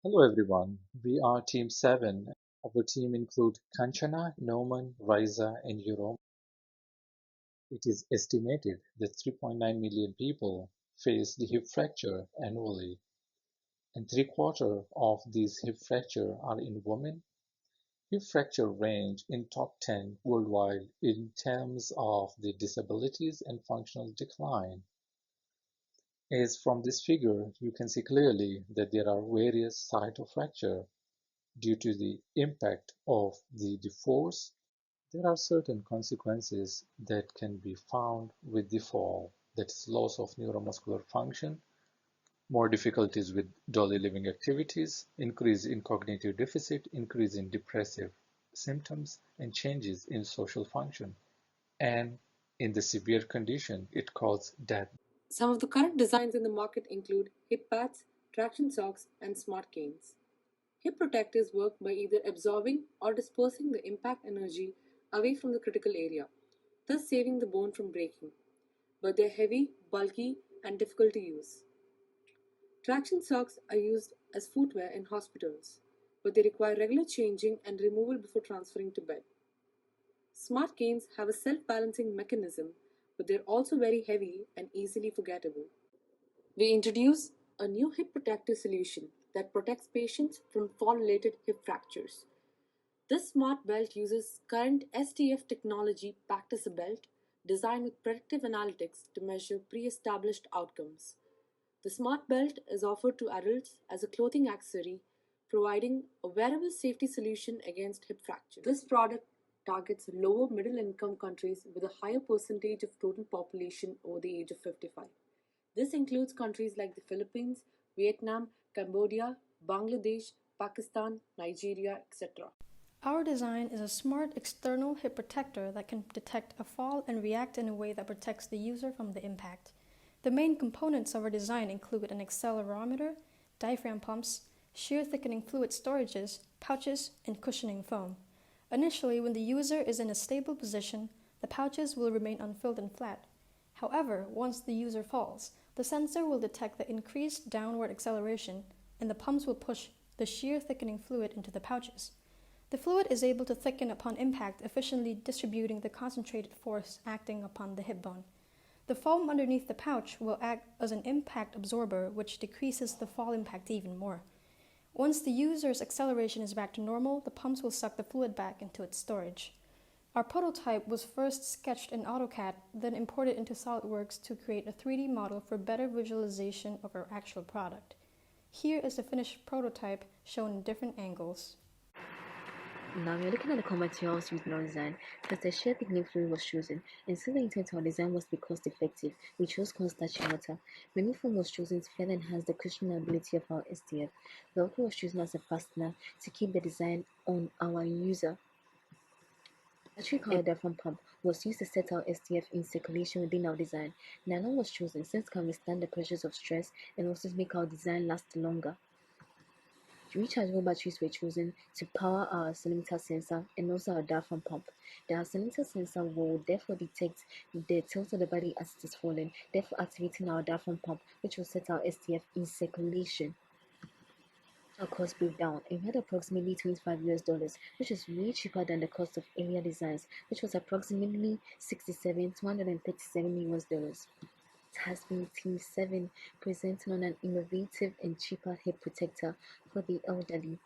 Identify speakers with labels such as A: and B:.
A: Hello everyone, we are Team 7. Our team includes Kanchana, Nouman, Raisa, and Ewurama. It is estimated that 3.9 million people face the hip fracture annually, and three-quarters of these hip fractures are in women. Hip fracture range in top 10 worldwide in terms of the disabilities and functional decline. As from this figure, you can see clearly that there are various sites of fracture due to the impact of the force. There are certain consequences that can be found with the fall, that is loss of neuromuscular function, more difficulties with daily living activities, increase in cognitive deficit, increase in depressive symptoms, and changes in social function. And in the severe condition, it causes death.
B: Some of the current designs in the market include hip pads, traction socks, and smart canes. Hip protectors work by either absorbing or dispersing the impact energy away from the critical area, thus saving the bone from breaking. But they're heavy, bulky, and difficult to use. Traction socks are used as footwear in hospitals, but they require regular changing and removal before transferring to bed. Smart canes have a self balancing mechanism, but they're also very heavy and easily forgettable. We introduce a new hip protective solution that protects patients from fall related hip fractures. This smart belt uses current STF technology packed as a belt designed with predictive analytics to measure pre established outcomes. The smart belt is offered to adults as a clothing accessory, providing a wearable safety solution against hip fracture. This product targets lower middle income countries with a higher percentage of total population over the age of 55. This includes countries like the Philippines, Vietnam, Cambodia, Bangladesh, Pakistan, Nigeria, etc.
C: Our design is a smart external hip protector that can detect a fall and react in a way that protects the user from the impact. The main components of our design include an accelerometer, diaphragm pumps, shear thickening fluid storages, pouches, and cushioning foam. Initially, when the user is in a stable position, the pouches will remain unfilled and flat. However, once the user falls, the sensor will detect the increased downward acceleration, and the pumps will push the shear thickening fluid into the pouches. The fluid is able to thicken upon impact, efficiently distributing the concentrated force acting upon the hip bone. The foam underneath the pouch will act as an impact absorber, which decreases the fall impact even more. Once the user's acceleration is back to normal, the pumps will suck the fluid back into its storage. Our prototype was first sketched in AutoCAD, then imported into SolidWorks to create a 3D model for better visualization of our actual product. Here is the finished prototype shown in different angles.
D: Now we're looking at the core materials used in our design. First, the shear thickening fluid was chosen, and since the intent of our design was to be cost effective, we chose cornstarch and water. Many foam was chosen to further enhance the cushioning ability of our STF. Velcro was chosen as a fastener to keep the design on our user. Battery powered diaphragm pump was used to set our STF in circulation within our design. Nylon was chosen since it can withstand the pressures of stress and also to make our design last longer. Rechargeable batteries were chosen to power our accelerometer sensor and also our diaphragm pump. The accelerometer sensor will therefore detect the tilt of the body as it is falling, therefore activating our diaphragm pump, which will set our STF in circulation. Our cost breakdown. It had approximately $25, which is way cheaper than the cost of earlier designs, which was approximately $237 has been Team 7 presenting on an innovative and cheaper hip protector for the elderly.